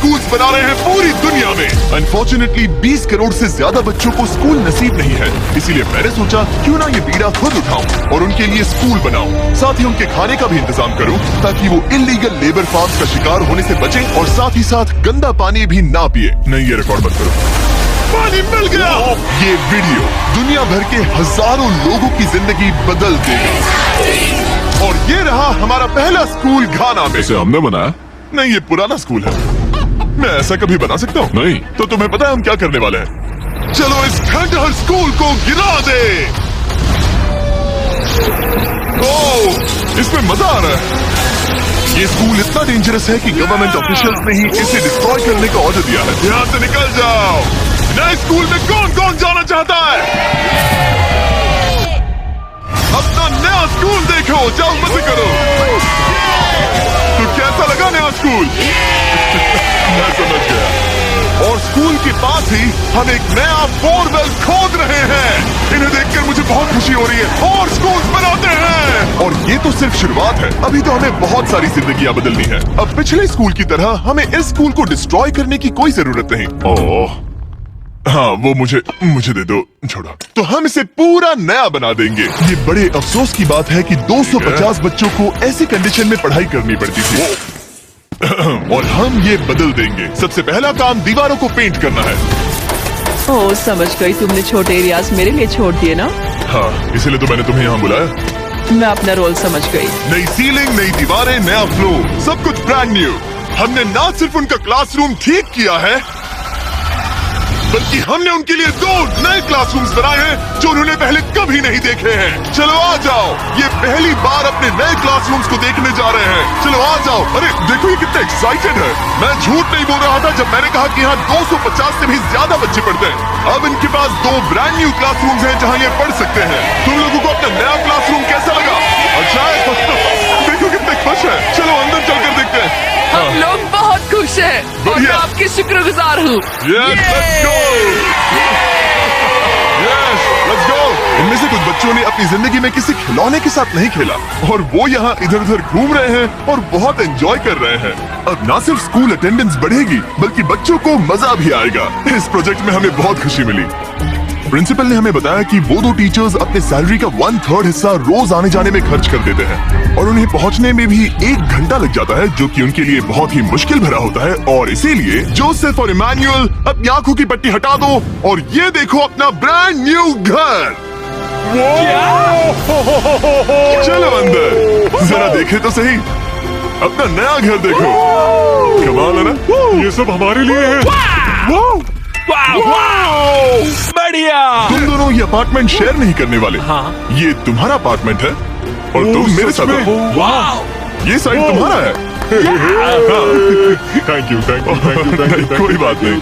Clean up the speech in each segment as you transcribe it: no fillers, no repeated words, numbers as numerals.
Schools बना रहे हैं पूरी दुनिया में। अनफॉर्चुनेटली 20 करोड़ से ज्यादा बच्चों को स्कूल नसीब नहीं है, इसीलिए मैंने सोचा क्यों ना ये बीड़ा खुद उठाऊं और उनके लिए स्कूल बनाऊं। साथ ही उनके खाने का भी इंतजाम करूं ताकि वो इल्लीगल लेबर फार्म्स का शिकार होने से बचे और साथ ही साथ गंदा पानी भी ना पिए। नहीं, ये रिकॉर्ड मत करो। पानी मिल गया। ये वीडियो दुनिया भर के हजारों लोगों की जिंदगी बदल देगा। और ये रहा हमारा पहला स्कूल घाना में। इसे हमने बनाया? नहीं, ये पुराना स्कूल है। मैं ऐसा कभी बना सकता हूँ? नहीं। तो तुम्हें पता है हम क्या करने वाले हैं? चलो इस खंडहर स्कूल को गिरा दे। ओह, इसमें मजा आ रहा है। ये स्कूल इतना डेंजरस है कि गवर्नमेंट ऑफिशियल्स ने ही इसे डिस्ट्रॉय करने का ऑर्डर दिया है। यहाँ से निकल जाओ। नए स्कूल में कौन कौन जाना चाहता है? अपना नया स्कूल देखो, जाओ मजे करो। तो कैसा लगा नया स्कूल? मैं समझ गया। और स्कूल के पास ही हम एक नया बोरवेल खोद रहे हैं। इन्हें देखकर मुझे बहुत खुशी हो रही है। और स्कूल बनाते हैं। और ये तो सिर्फ शुरुआत है, अभी तो हमें बहुत सारी जिंदगियां बदलनी है। अब पिछले स्कूल की तरह हमें इस स्कूल को डिस्ट्रॉय करने की कोई जरूरत नहीं। ओह हाँ, वो मुझे दे दो, छोड़ो। तो हम इसे पूरा नया बना देंगे। ये बड़े अफसोस की बात है कि 250 बच्चों को ऐसी कंडीशन में पढ़ाई करनी पड़ती थी। और हम ये बदल देंगे। सबसे पहला काम दीवारों को पेंट करना है। ओह, समझ गई। तुमने छोटे एरियाज मेरे लिए छोड़ दिए ना? हाँ, इसीलिए तो मैंने तुम्हें यहाँ बुलाया। मैं अपना रोल समझ गई। नई सीलिंग, नई दीवारें, नया फ्लोर, सब कुछ ब्रांड न्यू। हमने ना सिर्फ उनका क्लासरूम ठीक किया है, बल्कि हमने उनके लिए 2 नए क्लासरूम्स बनाए हैं जो उन्होंने पहले कभी नहीं देखे हैं। चलो आ जाओ, ये पहली बार अपने नए क्लासरूम्स को देखने जा रहे हैं। चलो आ जाओ। अरे देखो ये कितना एक्साइटेड है। मैं झूठ नहीं बोल रहा था जब मैंने कहा कि यहाँ 250 से भी ज्यादा बच्चे पढ़ते हैं। अब इनके पास 2 ब्रांड न्यू क्लासरूम्स हैं जहाँ ये पढ़ सकते हैं। तुम लोगों को अपना नया क्लासरूम कैसा लगा? अच्छा है। देखो कितने खुश है। चलो अंदर चलकर देखते हैं। हम लोग बहुत खुश हैं और मैं आपकी शुक्रगुजार हूँ। इनमें से कुछ बच्चों ने अपनी जिंदगी में किसी खिलौने के साथ नहीं खेला और वो यहाँ इधर उधर घूम रहे हैं और बहुत एंजॉय कर रहे हैं। अब ना सिर्फ स्कूल अटेंडेंस बढ़ेगी बल्कि बच्चों को मजा भी आएगा। इस प्रोजेक्ट में हमें बहुत खुशी मिली। प्रिंसिपल ने हमें बताया कि वो 2 टीचर्स अपने सैलरी का 1/3 हिस्सा रोज आने जाने में खर्च कर देते हैं और उन्हें पहुंचने में भी 1 घंटा लग जाता है, जो कि उनके लिए बहुत ही मुश्किल भरा होता है। और इसीलिए जोसेफ और इमैनुअल अपनी आंखों की पट्टी हटा दो और ये देखो अपना ब्रांड न्यू घर। चलो अंदर जरा देखे तो सही, अपना नया घर देखो। कमाल है ना? ये सब हमारे लिए है। बढ़िया। तुम दोनों ये अपार्टमेंट शेयर नहीं करने वाले। हाँ। ये तुम्हारा अपार्टमेंट है और तुम मेरे साथ हो। ये साइड तुम्हारा है। Thank you. कोई बात नहीं।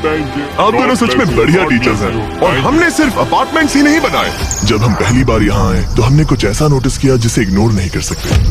आप दोनों सच में बढ़िया टीचर्स हैं। और हमने सिर्फ अपार्टमेंट्स ही नहीं बनाए। जब हम पहली बार यहाँ आए तो हमने कुछ ऐसा नोटिस किया जिसे इग्नोर नहीं कर सकते।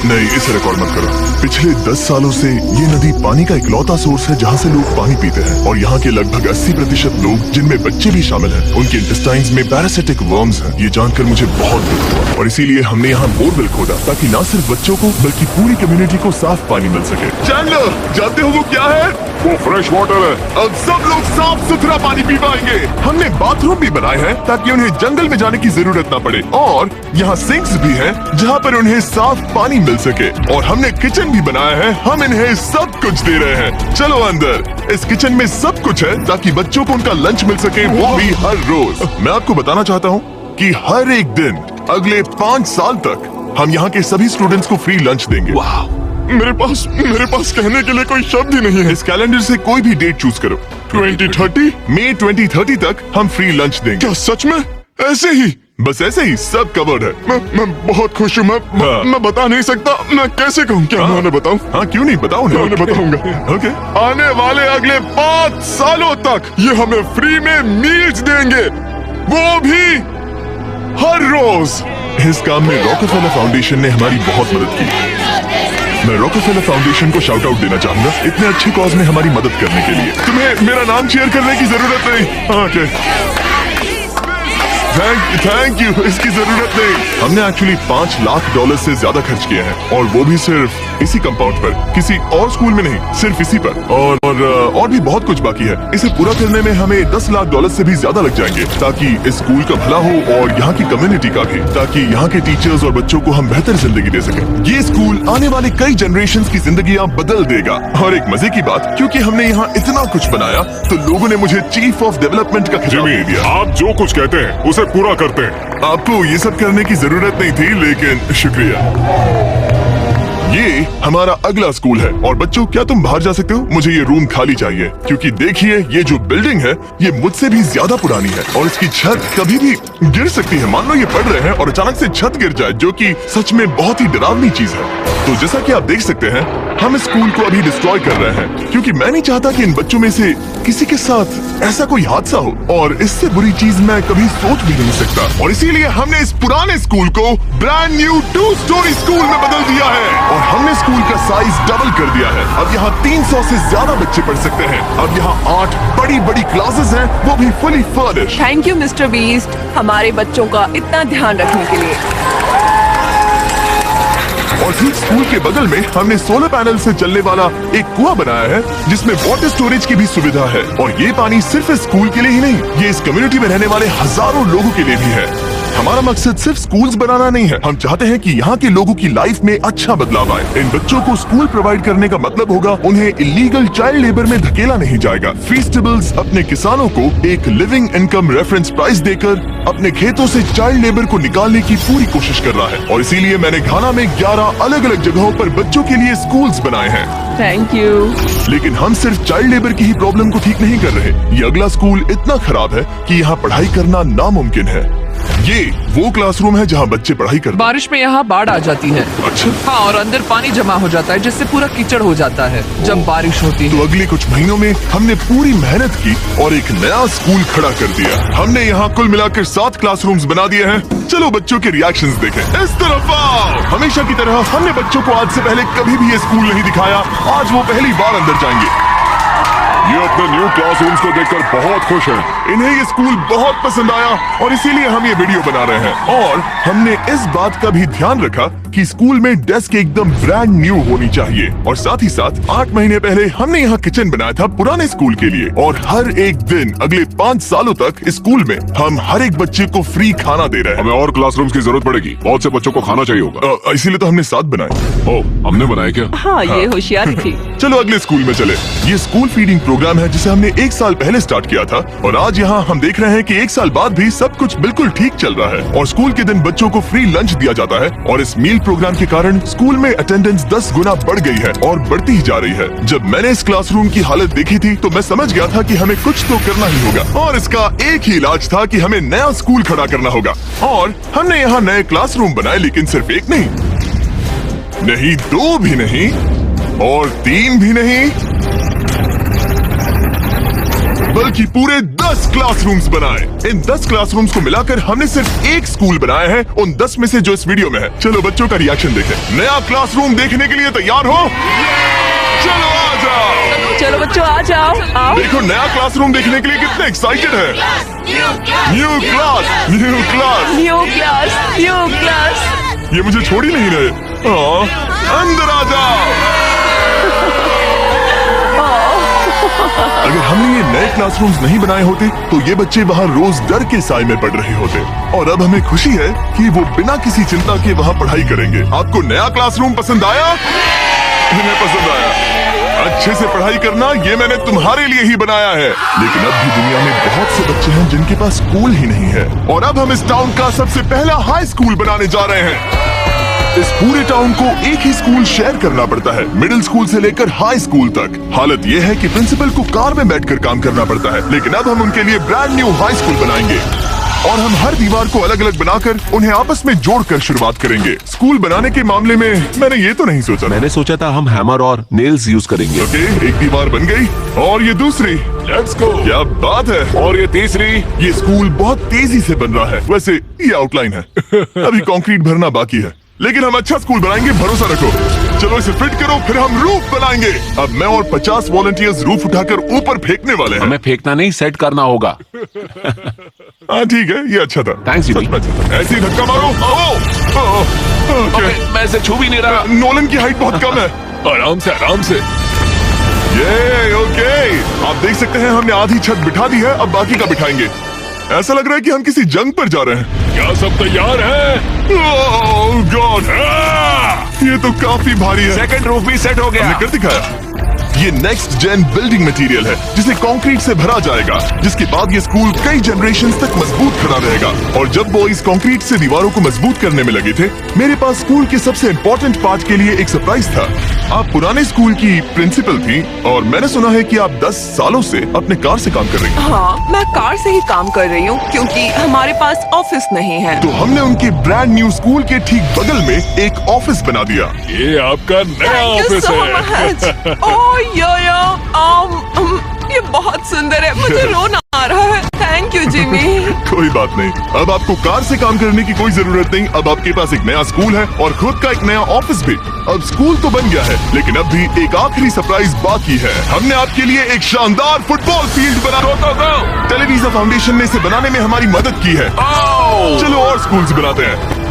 नहीं, इसे रिकॉर्ड मत करो। पिछले 10 सालों से ये नदी पानी का इकलौता सोर्स है जहाँ से लोग पानी पीते हैं और यहाँ के लगभग 80% लोग, जिनमें बच्चे भी शामिल हैं, उनके इंटेस्टाइन्स में पैरासिटिक वर्म्स हैं। ये जानकर मुझे बहुत दुख हुआ और इसीलिए हमने यहाँ बोरवेल खोदा ताकि न सिर्फ बच्चों को बल्कि पूरी कम्युनिटी को साफ पानी मिल सके। चैंडलर, जानते हो वो क्या है? वो फ्रेश वाटर है। अब सब लोग साफ सुथरा पानी पी पाएंगे। हमने बाथरूम भी बनाए हैं ताकि उन्हें जंगल में जाने की जरूरत न पड़े और यहाँ सिंक्स भी हैं जहाँ पर उन्हें साफ पानी मिल सके। और हमने किचन भी बनाया है। हम इन्हें सब कुछ दे रहे हैं। चलो अंदर। इस किचन में सब कुछ है ताकि बच्चों को उनका लंच मिल सके, वो भी हर रोज। मैं आपको बताना चाहता हूँ कि हर एक दिन अगले 5 साल तक हम यहाँ के सभी स्टूडेंट्स को फ्री लंच देंगे। मेरे पास कहने के लिए कोई शब्द ही नहीं है। इस कैलेंडर से कोई भी डेट चूज करो। 2030? मई 2030 तक हम फ्री लंच देंगे। क्या सच में? ऐसे ही? बस ऐसे ही सब कवर्ड है। मैं बहुत खुश हूँ। मैं बता नहीं सकता। मैं कैसे कहूँ? क्या मैं उन्हें बताऊँ? हाँ, क्यों नहीं, बताओ मैं उन्हें बताऊंगा। ओके। आने वाले अगले 5 सालों तक ये हमें फ्री में मील्स देंगे, वो भी हर रोज। इस काम में रॉकफेलर फाउंडेशन ने हमारी बहुत मदद की। मैं रॉकफेलर फाउंडेशन को शाउट आउट देना चाहूंगा इतने अच्छे कॉज में हमारी मदद करने के लिए। तुम्हें मेरा नाम शेयर करने की जरूरत नहीं। Okay, thank you. इसकी जरूरत नहीं। हमने एक्चुअली $5 लाख से ज्यादा खर्च किए हैं और वो भी सिर्फ इसी कंपाउंड पर, किसी और स्कूल में नहीं, सिर्फ इसी पर। और भी बहुत कुछ बाकी है। इसे पूरा करने में हमें $10 लाख से भी ज्यादा लग जाएंगे, ताकि इस स्कूल का भला हो और यहाँ की कम्युनिटी का भी, ताकि यहाँ के टीचर्स और बच्चों को हम बेहतर जिंदगी दे सके। ये स्कूल आने वाले कई जनरेशंस की जिंदगियाँ बदल देगा। और एक मजे की बात, क्योंकि हमने यहाँ इतना कुछ बनाया, तो लोगों ने मुझे चीफ ऑफ डेवलपमेंट का खिताब दे दिया। आप जो कुछ कहते हैं उसे पूरा करते हैं। आपको ये सब करने की जरूरत नहीं थी, लेकिन शुक्रिया। ये हमारा अगला स्कूल है। और बच्चों, क्या तुम बाहर जा सकते हो? मुझे ये रूम खाली चाहिए, क्योंकि देखिए ये जो बिल्डिंग है ये मुझसे भी ज्यादा पुरानी है और इसकी छत कभी भी गिर सकती है। मान लो ये पढ़ रहे हैं और अचानक से छत गिर जाए, जो कि सच में बहुत ही डरावनी चीज है। तो जैसा कि आप देख सकते हैं, हम इस स्कूल को अभी डिस्ट्रॉय कर रहे हैं, क्योंकि मैं नहीं चाहता कि इन बच्चों में से किसी के साथ ऐसा कोई हादसा हो, और इससे बुरी चीज मैं कभी सोच भी नहीं सकता। और इसीलिए हमने इस पुराने स्कूल को ब्रांड न्यू 2 स्टोरी स्कूल में बदल दिया है। और हमने स्कूल का साइज डबल कर दिया है। अब यहाँ 300 से ज्यादा बच्चे पढ़ सकते हैं। अब यहाँ 8 बड़ी बड़ी क्लासेस हैं, वो भी fully furnished. Thank you mister beast, हमारे बच्चों का इतना ध्यान रखने के लिए। और ठीक स्कूल के बगल में हमने सोलर पैनल से चलने वाला एक कुआं बनाया है, जिसमें वाटर स्टोरेज की भी सुविधा है। और ये पानी सिर्फ इस स्कूल के लिए ही नहीं, ये इस कम्युनिटी में रहने वाले हजारों लोगों के लिए भी है। हमारा मकसद सिर्फ स्कूल्स बनाना नहीं है, हम चाहते हैं कि यहाँ के लोगों की लाइफ में अच्छा बदलाव आए। इन बच्चों को स्कूल प्रोवाइड करने का मतलब होगा उन्हें इलीगल चाइल्ड लेबर में धकेला नहीं जाएगा। फीस्टेबल्स अपने किसानों को एक लिविंग इनकम रेफरेंस प्राइस देकर अपने खेतों से चाइल्ड लेबर को निकालने की पूरी कोशिश कर रहा है। और इसीलिए मैंने घाना में 11 अलग अलग जगहों पर बच्चों के लिए स्कूल्स बनाए हैं। Thank you. लेकिन हम सिर्फ चाइल्ड लेबर की ही प्रॉब्लम को ठीक नहीं कर रहे। ये अगला स्कूल इतना खराब है कि यहाँ पढ़ाई करना नामुमकिन है। ये वो क्लासरूम है जहाँ बच्चे पढ़ाई करते हैं। बारिश में यहाँ बाढ़ आ जाती है। अच्छा, हाँ, और अंदर पानी जमा हो जाता है, जिससे पूरा कीचड़ हो जाता है जब बारिश होती तो है। अगले कुछ महीनों में हमने पूरी मेहनत की और एक नया स्कूल खड़ा कर दिया। हमने यहाँ कुल मिलाकर 7 क्लासरूम्स बना दिए हैं। चलो बच्चों के रिएक्शंस देखें। इस तरफ आओ। हमेशा की तरह हमने बच्चों को आज से पहले कभी भी ये स्कूल नहीं दिखाया। आज वो पहली बार अंदर जाएंगे। ये अपने न्यू क्लासरूम्स को देखकर बहुत खुश हैं। इन्हें ये स्कूल बहुत पसंद आया और इसीलिए हम ये वीडियो बना रहे हैं। और हमने इस बात का भी ध्यान रखा कि स्कूल में डेस्क एकदम ब्रांड न्यू होनी चाहिए। और साथ ही साथ 8 महीने पहले हमने यहाँ किचन बनाया था पुराने स्कूल के लिए। और हर एक दिन अगले 5 सालों तक स्कूल में हम हर एक बच्चे को फ्री खाना दे रहे हैं। हमें और क्लासरूम्स की जरूरत पड़ेगी, बहुत से बच्चों को खाना चाहिए होगा। इसीलिए तो हमने 7 बनाए। ओह, हमने बनाए क्या? हाँ, ये होशियारी थी। चलो अगले स्कूल में चले। ये स्कूल फीडिंग प्रोग्राम है जिसे हमने 1 साल पहले स्टार्ट किया था। और आज यहाँ हम देख रहे हैं कि 1 साल बाद भी सब कुछ बिल्कुल ठीक चल रहा है। और स्कूल के दिन बच्चों को फ्री लंच दिया जाता है। और इस मील प्रोग्राम के कारण स्कूल में अटेंडेंस 10 गुना बढ़ गई है और बढ़ती ही जा रही है। जब मैंने इस क्लासरूम की हालत देखी थी तो मैं समझ गया था कि हमें कुछ तो करना ही होगा। और इसका एक ही इलाज था कि हमें नया स्कूल खड़ा करना होगा। और हमने यहाँ नए क्लासरूम बनाए, लेकिन सिर्फ एक नहीं, 2 भी नहीं और 3 भी नहीं, बल्कि पूरे 10 क्लासरूम्स बनाए। इन 10 क्लासरूम्स को मिलाकर हमने सिर्फ एक स्कूल बनाया है उन 10 में से जो इस वीडियो में है। चलो बच्चों का रिएक्शन देखें। नया क्लासरूम देखने के लिए तैयार हो? चलो आ जाओ। चलो बच्चों आ जाओ, आओ। देखो नया क्लासरूम देखने के लिए कितने एक्साइटेड है। New class, new class, new class, new class. ये मुझे छोड़ ही नहीं रहे। अंदर आ जाओ। अगर हमने ये नए क्लासरूम्स नहीं बनाए होते तो ये बच्चे वहाँ रोज डर के साए में पढ़ रहे होते। और अब हमें खुशी है कि वो बिना किसी चिंता के वहाँ पढ़ाई करेंगे। आपको नया क्लासरूम पसंद आया? इन्हें पसंद आया। अच्छे से पढ़ाई करना ये मैंने तुम्हारे लिए ही बनाया है। लेकिन अब भी दुनिया में बहुत से बच्चे हैं जिनके पास स्कूल ही नहीं है। और अब हम इस टाउन का सबसे पहला हाई स्कूल बनाने जा रहे हैं। इस पूरे टाउन को एक ही स्कूल शेयर करना पड़ता है, मिडिल स्कूल से लेकर हाई स्कूल तक। हालत यह है कि प्रिंसिपल को कार में बैठकर काम करना पड़ता है। लेकिन अब हम उनके लिए ब्रांड न्यू हाई स्कूल बनाएंगे। और हम हर दीवार को अलग अलग बनाकर उन्हें आपस में जोड़कर शुरुआत करेंगे। स्कूल बनाने के मामले में मैंने ये तो नहीं सोचा। मैंने सोचा था हम हैमर और नेल्स यूज करेंगे। ओके, एक दीवार बन गई और ये दूसरी। Let's go. क्या बात है। और ये तीसरी। ये स्कूल बहुत तेजी से बन रहा है। वैसे ये आउटलाइन है, अभी कंक्रीट भरना बाकी है, लेकिन हम अच्छा स्कूल बनाएंगे, भरोसा रखो। चलो इसे फिट करो, फिर हम रूफ बनाएंगे। अब मैं और 50 वॉलंटियर्स रूफ उठाकर ऊपर फेंकने वाले हैं। हमें फेंकना नहीं, सेट करना होगा। हाँ ठीक है, ये अच्छा था। Thanks, सच Jimmy. में अच्छा था। ऐसे ही धक्का मारो। ओके, मैं इसे छू भी नहीं रहा। नोलन की हाइट बहुत कम है। आराम से, आराम से। ये ओके, आप देख सकते हैं हमने आधी छत बिठा दी है, अब बाकी का बिठाएंगे। ऐसा लग रहा है कि हम किसी जंग पर जा रहे हैं। क्या सब तैयार है? ओह गॉड, ये तो काफी भारी है। सेकंड रूफ भी सेट हो गया। हमने कर दिखाया। ये नेक्स्ट जेन बिल्डिंग मटेरियल है जिसे कंक्रीट से भरा जाएगा, जिसके बाद ये स्कूल कई जनरेशंस तक मजबूत खड़ा रहेगा। और जब बॉयज कंक्रीट से दीवारों को मजबूत करने में लगे थे, मेरे पास स्कूल के सबसे इम्पोर्टेंट पार्ट के लिए एक सरप्राइज था। आप पुराने स्कूल की प्रिंसिपल थी और मैंने सुना है कि आप 10 सालों से अपने कार से काम कर रही हैं। हाँ, मैं कार से ही काम कर रही हूँ क्योंकि हमारे पास ऑफिस नहीं है। तो हमने उनके ब्रांड न्यू स्कूल के ठीक बगल में एक ऑफिस बना दिया। ये आपका नया Thank you ऑफिस so है। much. ओह ये बहुत सुंदर है, मुझे रोना आ रहा है। Thank you Jimmy. कोई बात नहीं, अब आपको कार से काम करने की कोई जरूरत नहीं। अब आपके पास एक नया स्कूल है और खुद का एक नया ऑफिस भी। अब स्कूल तो बन गया है, लेकिन अब भी एक आखिरी सरप्राइज बाकी है। हमने आपके लिए एक शानदार फुटबॉल फील्ड बना। टेलीविजन फाउंडेशन ने इसे बनाने में हमारी मदद की है। चलो और स्कूल्स बनाते हैं।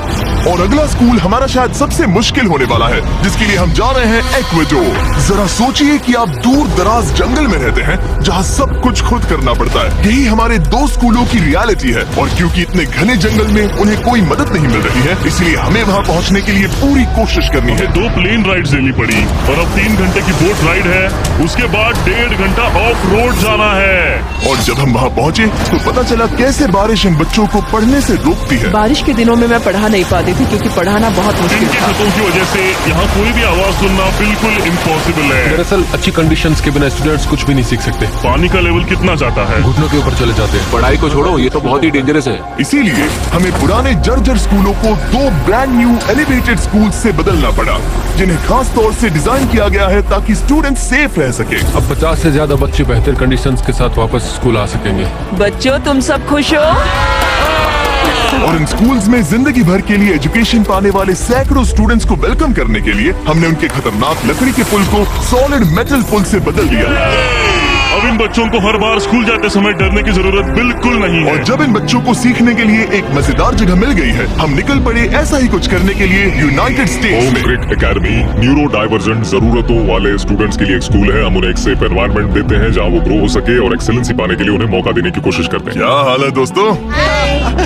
और अगला स्कूल हमारा शायद सबसे मुश्किल होने वाला है, जिसके लिए हम जा रहे हैं एक्वेडोर। जरा सोचिए कि आप दूर दराज जंगल में रहते हैं जहां सब कुछ खुद करना पड़ता है। यही हमारे 2 स्कूलों की रियलिटी है। और क्योंकि इतने घने जंगल में उन्हें कोई मदद नहीं मिल रही है, इसलिए हमें वहां पहुंचने के लिए पूरी कोशिश करनी है। 2 प्लेन राइड लेनी पड़ी और अब 3 घंटे की बोट राइड है। उसके बाद 1.5 घंटा ऑफ रोड जाना है। और जब हम वहां पहुंचे तो पता चला कैसे बारिश इन बच्चों को पढ़ने से रोकती है। बारिश के दिनों में मैं पढ़ा नहीं पाती थी क्योंकि पढ़ाना बहुत मुश्किल इनकी था। छतों की वजह से यहाँ कोई भी आवाज सुनना बिल्कुल इम्पॉसिबल है। दरअसल अच्छी कंडीशंस के बिना स्टूडेंट्स कुछ भी नहीं सीख सकते। पानी का लेवल कितना जाता है? घुटनों के ऊपर चले जाते हैं। पढ़ाई को छोड़ो, ये तो बहुत ही डेंजरस है। इसीलिए हमें पुराने जर्जर स्कूलों को 2 ब्रांड न्यू एलिवेटेड स्कूल से बदलना पड़ा, जिन्हें खास तौर से डिजाइन किया गया है ताकि स्टूडेंट सेफ रह सके। अब 50 से ज्यादा बच्चे बेहतर कंडीशंस के साथ वापस स्कूल आ सकेंगे। बच्चों, तुम सब खुश हो? और इन स्कूल्स में जिंदगी भर के लिए एजुकेशन पाने वाले सैकड़ों स्टूडेंट्स को वेलकम करने के लिए हमने उनके खतरनाक लकड़ी के पुल को सॉलिड मेटल पुल से बदल दिया। अब इन बच्चों को हर बार स्कूल जाते समय डरने की जरूरत बिल्कुल नहीं है। और जब इन बच्चों को सीखने के लिए एक मजेदार जगह मिल गई है, हम निकल पड़े ऐसा ही कुछ करने के लिए यूनाइटेड स्टेट्स में। ग्रेट एकेडमी न्यूरो डाइवर्जेंट जरूरतों वाले स्टूडेंट्स के लिए एक स्कूल है। हम उन्हें एक सेफ एनवायरनमेंट देते हैं जहाँ वो ग्रो हो सके और एक्सेलेंसी पाने के लिए उन्हें मौका देने की कोशिश करते हैं। क्या हाल है दोस्तों?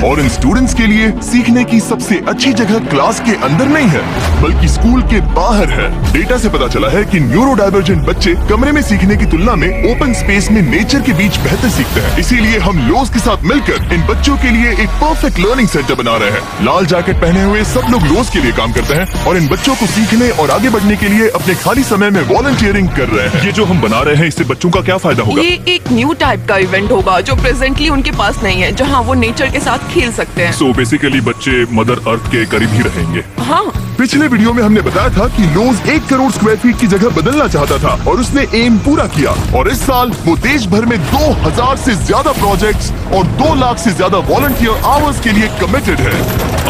और इन स्टूडेंट्स के लिए सीखने की सबसे अच्छी जगह क्लास के अंदर नहीं है, बल्कि स्कूल के बाहर है। डेटा से पता चला है कि न्यूरो डाइवर्जेंट बच्चे कमरे में सीखने की तुलना में ओपन स्पेस में नेचर के बीच बेहतर सीखते हैं। इसीलिए हम लोज के साथ मिलकर इन बच्चों के लिए एक परफेक्ट लर्निंग सेंटर बना रहे हैं। लाल जैकेट पहने हुए सब लोग लोज के लिए काम करते हैं और इन बच्चों को सीखने और आगे बढ़ने के लिए अपने खाली समय में वॉलंटियरिंग कर रहे हैं। ये जो हम बना रहे हैं, इससे बच्चों का क्या फायदा होगा? ये एक न्यू टाइप का इवेंट होगा जो प्रेजेंटली उनके पास नहीं है, जहाँ वो नेचर के साथ खेल सकते हैं। सो बेसिकली बच्चे मदर अर्थ के करीब ही रहेंगे। हाँ, पिछले वीडियो में हमने बताया था कि लोज 1 करोड़ स्क्वायर फीट की जगह बदलना चाहता था और उसने एम पूरा किया। और इस साल वो देश भर में 2000 से ज्यादा प्रोजेक्ट्स और 2 लाख से ज्यादा वॉलंटियर आवर्स के लिए कमिटेड है।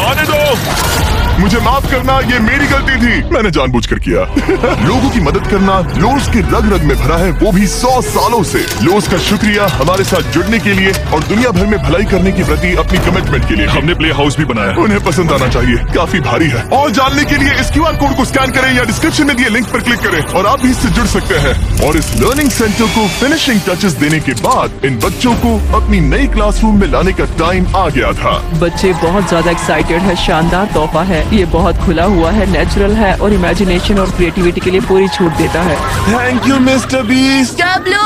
आने दो। मुझे माफ करना, ये मेरी गलती थी, मैंने जानबूझकर किया। लोगों की मदद करना लोज के रग रग में भरा है, वो भी 100 सालों से। लोज का शुक्रिया हमारे साथ जुड़ने के लिए और दुनिया भर में भलाई करने के प्रति अपनी कमिटमेंट के लिए। हमने प्ले हाउस भी बनाया। उन्हें पसंद आना चाहिए, काफी भारी है। और जानने के लिए इस QR कोड को स्कैन करें या डिस्क्रिप्शन में दिए लिंक पर क्लिक करें और आप भी इससे जुड़ सकते हैं। और इस लर्निंग सेंटर को फिनिशिंग टचेस देने के बाद इन बच्चों को अपनी नई क्लासरूम में लाने का टाइम आ गया था। बच्चे बहुत ज्यादा एक्साइटेड है। शानदार तोहफा है, ये बहुत खुला हुआ है, नेचुरल है और इमेजिनेशन और क्रिएटिविटी के लिए पूरी छूट देता है। Thank you mister beast.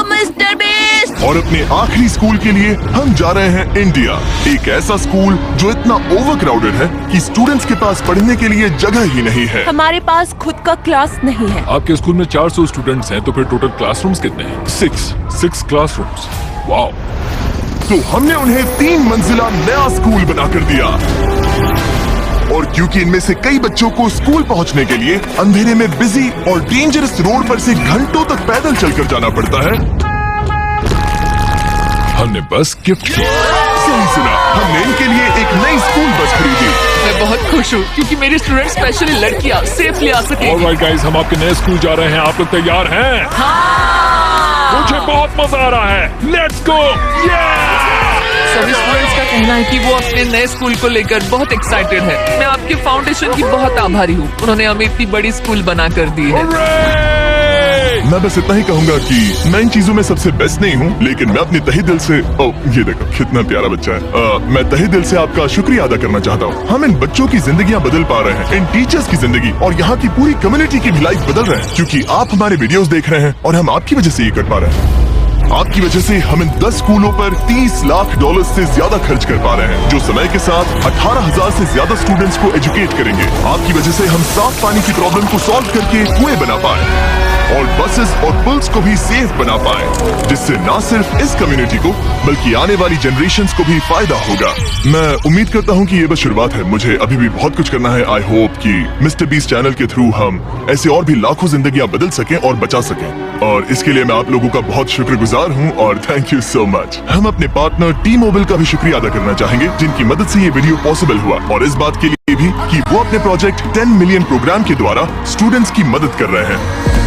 Mister beast. और अपने आखिरी स्कूल के लिए हम जा रहे हैं इंडिया। एक ऐसा स्कूल जो इतना ओवरक्राउडेड है कि स्टूडेंट्स के पास पढ़ने के लिए जगह ही नहीं है। हमारे पास खुद का क्लास नहीं है। आपके स्कूल में 400 स्टूडेंट्स हैं, तो फिर टोटल क्लासरूम्स कितने हैं? 6 क्लासरूम्स। वाओ। तो हमने उन्हें 3 मंजिला नया स्कूल बनाकर दिया। और क्योंकि इनमें से कई बच्चों को स्कूल पहुंचने के लिए अंधेरे में बिजी और डेंजरस रोड पर से घंटों तक पैदल चलकर जाना पड़ता है, हमने बस गिफ्ट किया। सही सुना, हमने इनके लिए एक नई स्कूल बस खरीदी। मैं बहुत खुश हूँ क्योंकि मेरी स्टूडेंट स्पेशली लड़कियाँ सेफली आ सकेंगी। ऑलराइट गाइस, हम आपके नए स्कूल जा रहे हैं, आप लोग तैयार हैं? मुझे बहुत मजा आ रहा है। Let's go. सभी स्टूडेंट्स का कहना है कि वो अपने नए स्कूल को लेकर बहुत एक्साइटेड है। मैं आपके फाउंडेशन की बहुत आभारी हूँ, उन्होंने हमें इतनी बड़ी स्कूल बना कर दी है। मैं बस इतना ही कहूंगा कि मैं इन चीजों में सबसे बेस्ट नहीं हूँ, लेकिन मैं अपने तहे दिल से ये देखो कितना प्यारा बच्चा है। मैं तहे दिल से आपका शुक्रिया अदा करना चाहता हूँ। हम इन बच्चों की जिंदगियाँ बदल पा रहे हैं, इन टीचर्स की जिंदगी और यहाँ की पूरी कम्युनिटी की भी लाइफ बदल रहे हैं, क्योंकि आप हमारे वीडियोस देख रहे हैं और हम आपकी वजह से ये कर पा रहे हैं। आपकी वजह से हम इन 10 स्कूलों पर $30 लाख से ज्यादा खर्च कर पा रहे हैं, जो समय के साथ 18,000 से ज्यादा स्टूडेंट्स को एजुकेट करेंगे। आपकी वजह से हम साफ पानी की प्रॉब्लम को सॉल्व करके कुएं बना पाए और बसेस और पुल्स को भी सेफ बना पाए, जिससे न सिर्फ इस कम्युनिटी को बल्कि आने वाली जनरेशंस को भी फायदा होगा। मैं उम्मीद करता हूँ कि ये बस शुरुआत है, मुझे अभी भी बहुत कुछ करना है। आई होप कि मिस्टर बीस्ट चैनल के थ्रू हम ऐसे और भी लाखों जिंदगियां बदल सकें और बचा सकें, और इसके लिए मैं आप लोगों का बहुत शुक्रगुजार हूँ और थैंक यू सो मच। हम अपने पार्टनर टी मोबाइल का भी शुक्रिया अदा करना चाहेंगे, जिनकी मदद से ये वीडियो पॉसिबल हुआ, और इस बात के लिए भी कि वो अपने प्रोजेक्ट 10 मिलियन प्रोग्राम के द्वारा स्टूडेंट्स की मदद कर रहे हैं।